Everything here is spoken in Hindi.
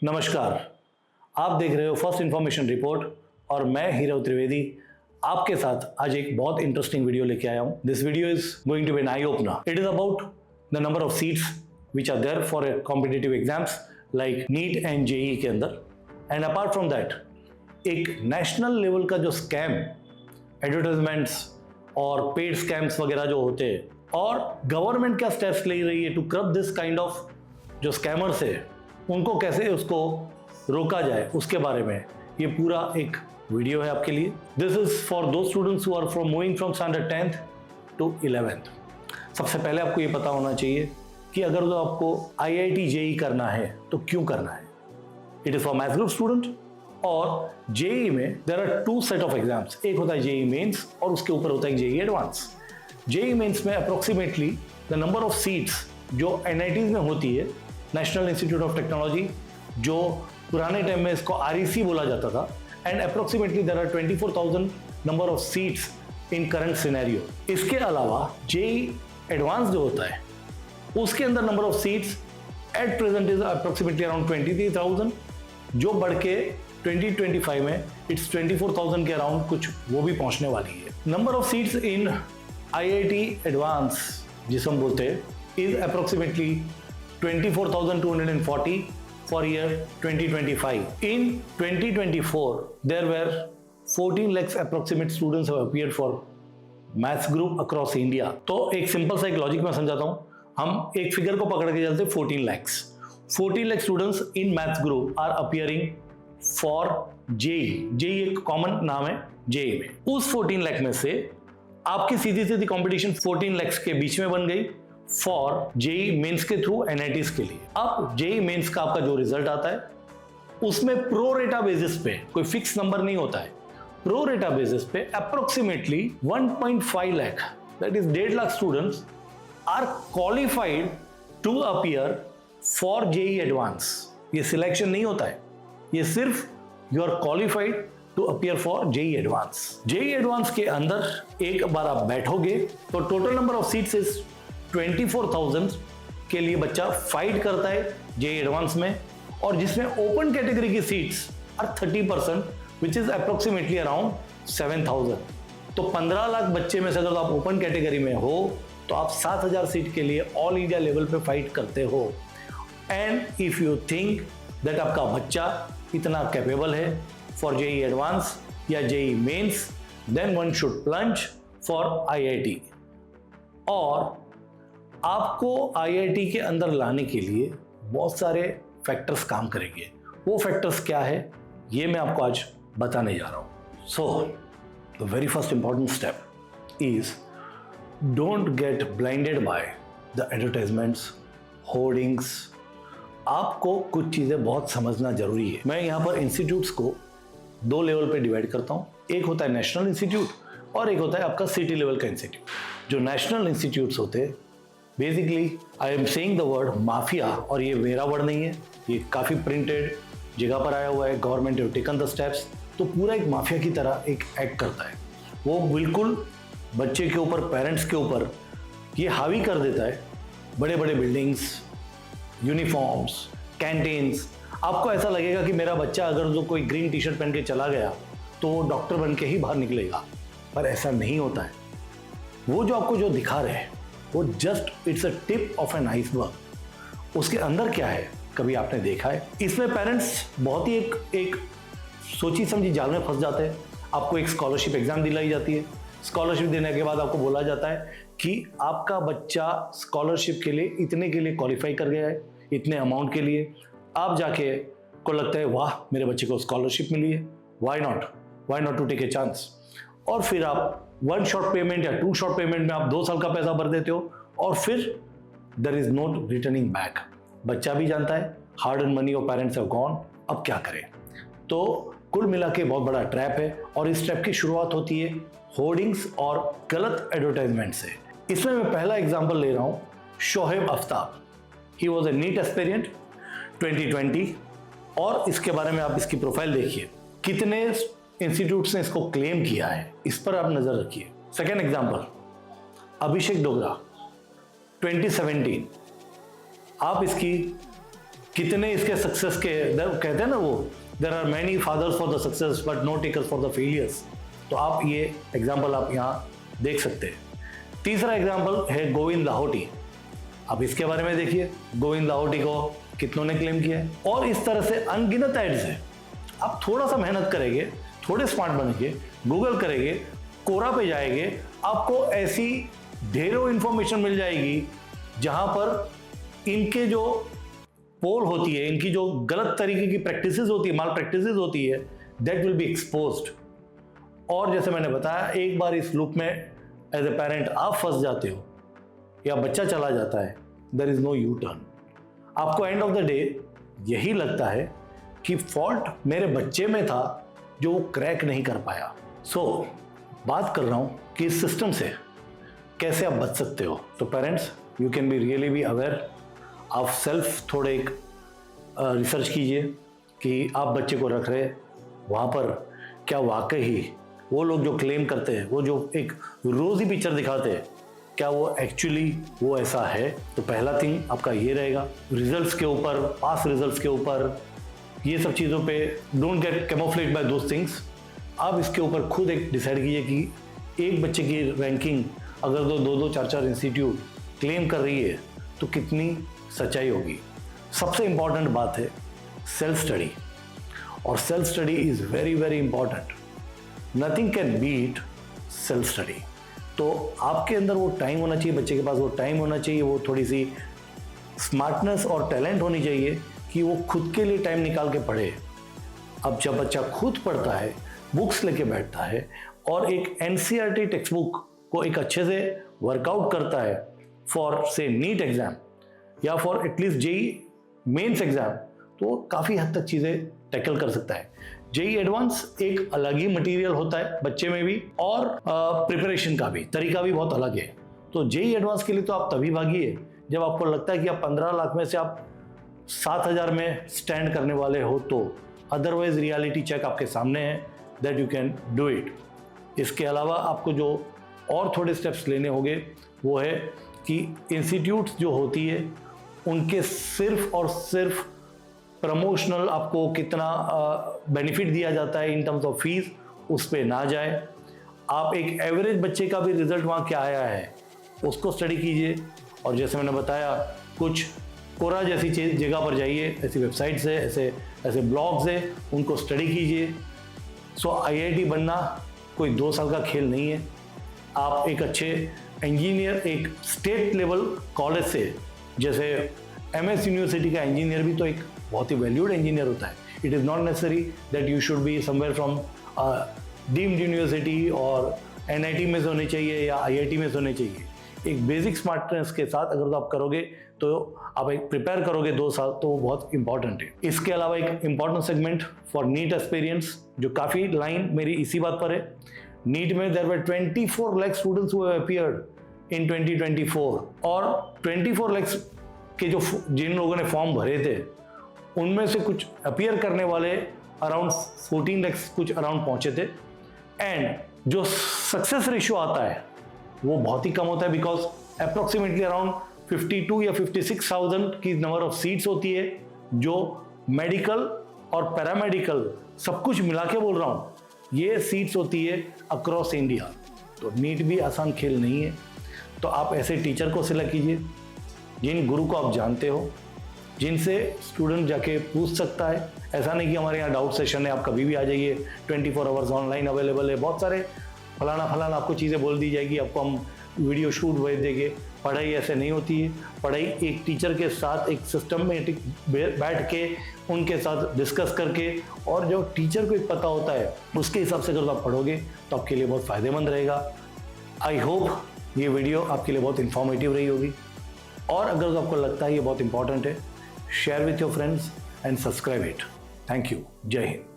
नमस्कार, आप देख रहे हो फर्स्ट इंफॉर्मेशन रिपोर्ट और मैं हीरो त्रिवेदी आपके साथ आज एक बहुत इंटरेस्टिंग वीडियो लेके आया हूं। This video is going to be an eye opener. It is about the number of seats which are there for competitive exams like NEET and JEE के अंदर। एंड अपार्ट फ्रॉम दैट, एक नेशनल लेवल का जो स्कैम, एडवर्टाइजमेंट्स और पेड स्कैम्स वगैरह जो होते हैं, और गवर्नमेंट क्या स्टेप्स ले रही है to curb this kind of जो स्कैमर्स है, उनको कैसे उसको रोका जाए, उसके बारे में ये पूरा एक वीडियो है आपके लिए। This is for those students who are from moving from standard 10th to 11th। सबसे पहले आपको ये पता होना चाहिए कि अगर तो आपको IIT जेई करना है तो क्यों करना है। It is for maths group student, और जेई में there are two set of exams. एक होता है जेई मेंस और उसके ऊपर होता है जेई एडवांस। जेई मेंस में approximately the number of seats जो NITs में होती है, नेशनल इंस्टीट्यूट ऑफ टेक्नोलॉजी, जो पुराने टाइम में इसको REC बोला जाता था, and approximately there are 24,000 number of seats in current scenario. इसके अलावा जेई एडवांस जो होता है उसके अंदर number of seats at present is approximately around 23,000, जो बढ़ के 2025 में इट्स 24,000 के अराउंड कुछ वो भी पहुंचने वाली है। Number of seats in IIT advance जिसे हम बोलते हैं is approximately 24,240 for year 2025. In 2024, there were 14 lakhs approximate students have appeared for maths group across India. तो एक सिंपल सा एक लॉजिक में समझाता हूँ। हम एक फिगर को पकड़ के चलते 14 lakhs। 14 lakh students in maths group are appearing for JEE। JEE एक कॉमन नाम है JEE में। उस 14 lakh में से आपकी सीधी सीधी कंपटीशन 14 lakhs के बीच में बन गई फॉर जेई मेंस के थ्रू NITs के लिए। अब जेई मेंस का आपका जो रिजल्ट आता है उसमें प्रो रेटा बेसिस पे, कोई फिक्स नंबर नहीं होता है, pro rata basis approximately 1.5 lakh, that is 1.5 lakh students are qualified to appear for JEE advance. ये सिलेक्शन नहीं होता है, ये सिर्फ you are qualified to appear for JEE advance. JEE advance के अंदर एक बार आप बैठोगे तो total number of seats is 24,000 के लिए बच्चा फाइट करता है जेई एडवांस में, और जिसमें ओपन कैटेगरी की seats are 30%, which is approximately around 7,000। तो 15 लाख बच्चे में से अगर आप ओपन कैटेगरी में हो तो आप 7,000 सीट के लिए ऑल इंडिया लेवल पे फाइट करते हो। And if you think that आपका बच्चा इतना कैपेबल है फॉर जेई एडवांस या JEE mains, then one should plunge for IIT। और आपको IIT के अंदर लाने के लिए बहुत सारे फैक्टर्स काम करेंगे। वो फैक्टर्स क्या है ये मैं आपको आज बताने जा रहा हूं। So the very first important step is don't get blinded by the advertisements, hoardings. आपको कुछ चीजें बहुत समझना जरूरी है। मैं यहां पर इंस्टीट्यूट्स को दो लेवल पे डिवाइड करता हूं। एक होता है नेशनल इंस्टीट्यूट और एक होता है आपका सिटी लेवल का इंस्टीट्यूट। जो नेशनल इंस्टीट्यूट्स होते हैं, basically I am saying the word mafia, और ये मेरा वर्ड नहीं है, ये काफ़ी प्रिंटेड जगह पर आया हुआ है। Government have taken the steps. तो पूरा एक माफिया की तरह एक एक्ट करता है। वो बिल्कुल बच्चे के ऊपर, पेरेंट्स के ऊपर ये हावी कर देता है। बड़े बड़े बिल्डिंग्स, यूनिफॉर्म्स, कैंटीन्स। आपको ऐसा लगेगा कि मेरा बच्चा अगर जो कोई ग्रीन टी शर्ट पहन के चला गया तो वो डॉक्टर बन के ही बाहर निकलेगा, पर ऐसा नहीं होता है। वो जो आपको जो दिखा रहे हैं वो just it's a tip of an iceberg. उसके अंदर क्या है कभी आपने देखा है? इसमें पेरेंट्स बहुत ही एक सोची समझी जाल में फंस जाते हैं। आपको एक स्कॉलरशिप एग्जाम दिलाई जाती है। स्कॉलरशिप देने के बाद आपको बोला जाता है कि आपका बच्चा स्कॉलरशिप के लिए इतने के लिए क्वालिफाई कर गया है, इतने अमाउंट के लिए। आप जाके को लगता है वाह मेरे बच्चे को स्कॉलरशिप मिली है, why not to take a chance. और फिर आप 1 शॉट पेमेंट या 2 शॉट पेमेंट में आप 2 साल का पैसा भर देते हो, और फिर there is no returning back. बच्चा भी जानता है hard and money of parents have gone, अब क्या करें। तो कुल मिला के बहुत बड़ा ट्रैप है, और इस ट्रैप की शुरुआत होती है होर्डिंग्स और गलत एडवर्टाइजमेंट से। इसमें मैं पहला एग्जाम्पल ले रहा हूं, Shoaib Aftab. He was a NEET aspirant 2020, और इसके बारे में आप इसकी प्रोफाइल देखिए, कितने इंस्टीट्यूट्स ने इसको क्लेम किया है, इस पर आप नजर रखिए। सेकेंड एग्जाम्पल, अभिषेक डोगरा 2017। आप इसकी कितने इसके सक्सेस के कहते हैं ना वो, there are many fathers for the success but no takers for the failures. तो आप ये एग्जाम्पल आप यहाँ देख सकते हैं। तीसरा एग्जाम्पल है गोविंद लाहौटी। अब इसके बारे में देखिए, गोविंद लाहौटी को कितनों ने क्लेम किया है, और इस तरह से अनगिनत एड्स है। आप थोड़ा सा मेहनत करेंगे, थोड़े स्मार्ट बनेंगे, गूगल करेंगे, कोरा पे जाएंगे, आपको ऐसी ढेरों इंफॉर्मेशन मिल जाएगी जहां पर इनके जो पोल होती है, इनकी जो गलत तरीके की प्रैक्टिसेस होती है, माल प्रैक्टिसेस होती है, दैट विल बी एक्सपोज्ड। और जैसे मैंने बताया, एक बार इस लूप में एज ए पेरेंट आप फंस जाते हो या बच्चा चला जाता है, there is no U turn. आपको एंड ऑफ द डे यही लगता है कि फॉल्ट मेरे बच्चे में था जो वो क्रैक नहीं कर पाया। सो बात कर रहा हूं कि इस सिस्टम से कैसे आप बच सकते हो। तो parents, you can be really be aware. आप सेल्फ थोड़े एक रिसर्च कीजिए कि आप बच्चे को रख रहे वहाँ पर क्या वाकई ही वो लोग जो क्लेम करते हैं, वो जो एक रोज़ी पिक्चर दिखाते हैं, क्या वो एक्चुअली वो ऐसा है। तो पहला थिंग आपका ये रहेगा, रिजल्ट्स के ऊपर, पास रिजल्ट्स के ऊपर, ये सब चीज़ों पे don't get camouflage by those things. आप इसके ऊपर खुद एक डिसाइड कीजिए कि एक बच्चे की रैंकिंग अगर दो 4 इंस्टीट्यूट क्लेम कर रही है तो कितनी सच्चाई होगी। सबसे इंपॉर्टेंट बात है सेल्फ स्टडी, और self study is very very important. Nothing can beat self study. तो आपके अंदर वो टाइम होना चाहिए, बच्चे के पास वो टाइम होना चाहिए, वो थोड़ी सी स्मार्टनेस और टैलेंट होनी चाहिए कि वो खुद के लिए टाइम निकाल के पढ़े। अब जब बच्चा खुद पढ़ता है, बुक्स लेके बैठता है और एक एनसीईआरटी टेक्स्ट बुक को एक अच्छे से वर्कआउट करता है फॉर से नीट एग्जाम या for at least JEE mains exam, तो काफ़ी हद तक चीज़ें टैकल कर सकता है। जेई एडवांस एक अलग ही मटेरियल होता है बच्चे में भी, और प्रिपरेशन का भी तरीका भी बहुत अलग है। तो जेई एडवांस के लिए तो आप तभी भागिए जब आपको लगता है कि आप 15 लाख में से आप 7,000 में स्टैंड करने वाले हो। तो अदरवाइज रियलिटी चेक आपके सामने है that you can do it. इसके अलावा आपको जो और थोड़े स्टेप्स लेने होंगे वो है कि इंस्टीट्यूट्स जो होती है उनके सिर्फ और सिर्फ प्रमोशनल आपको कितना बेनिफिट दिया जाता है इन टर्म्स ऑफ फीस, उस पर ना जाए। आप एक एवरेज बच्चे का भी रिजल्ट वहाँ क्या आया है उसको स्टडी कीजिए। और जैसे मैंने बताया, कुछ कोरा जैसी जगह पर जाइए, ऐसी वेबसाइट्स है, ऐसे ब्लॉग्स है, उनको स्टडी कीजिए। सो आईआईटी बनना कोई 2 साल का खेल नहीं है। आप एक अच्छे इंजीनियर, एक स्टेट लेवल कॉलेज से, जैसे एमएस यूनिवर्सिटी का इंजीनियर भी तो एक बहुत ही वैल्यूड इंजीनियर होता है। It is not necessary that you should be somewhere from deemed university और एनआईटी में से होने चाहिए या आईआईटी में से होने चाहिए। एक बेसिक स्मार्टनेस के साथ अगर तो आप करोगे, तो आप एक प्रिपेयर करोगे 2 साल, तो वो बहुत इंपॉर्टेंट है। इसके अलावा एक important segment for NEET experience, जो काफ़ी लाइन मेरी इसी बात पर है। नीट में there were 24 lakh students who have appeared in 2024, और 24 लाख के जो जिन लोगों ने फॉर्म भरे थे उनमें से कुछ अपीयर करने वाले अराउंड 14 लाख कुछ अराउंड पहुंचे थे। एंड जो सक्सेस रेशियो आता है वो बहुत ही कम होता है, बिकॉज अप्रोक्सीमेटली अराउंड 52 या 56,000 की नंबर ऑफ सीट्स होती है, जो मेडिकल और पैरामेडिकल सब कुछ मिला के बोल रहा हूँ, ये सीट्स होती है अक्रॉस इंडिया। तो नीट भी आसान खेल नहीं है। तो आप ऐसे टीचर को सिलेक्ट कीजिए जिन गुरु को आप जानते हो, जिनसे स्टूडेंट जाके पूछ सकता है। ऐसा नहीं कि हमारे यहाँ डाउट सेशन है, आप कभी भी आ जाइए, 24 आवर्स ऑनलाइन अवेलेबल है। बहुत सारे फलाना आपको चीज़ें बोल दी जाएगी, आपको हम वीडियो शूट भेज देंगे। पढ़ाई ऐसे नहीं होती है। पढ़ाई एक टीचर के साथ एक सिस्टमेटिक बैठ के उनके साथ डिस्कस करके, और जो टीचर को पता होता है उसके हिसाब से अगर आप पढ़ोगे तो आपके लिए बहुत फ़ायदेमंद रहेगा। आई होप ये वीडियो आपके लिए बहुत इन्फॉर्मेटिव रही होगी, और अगर आपको लगता है ये बहुत इंपॉर्टेंट है, share with your friends and subscribe it. Thank you. जय हिंद।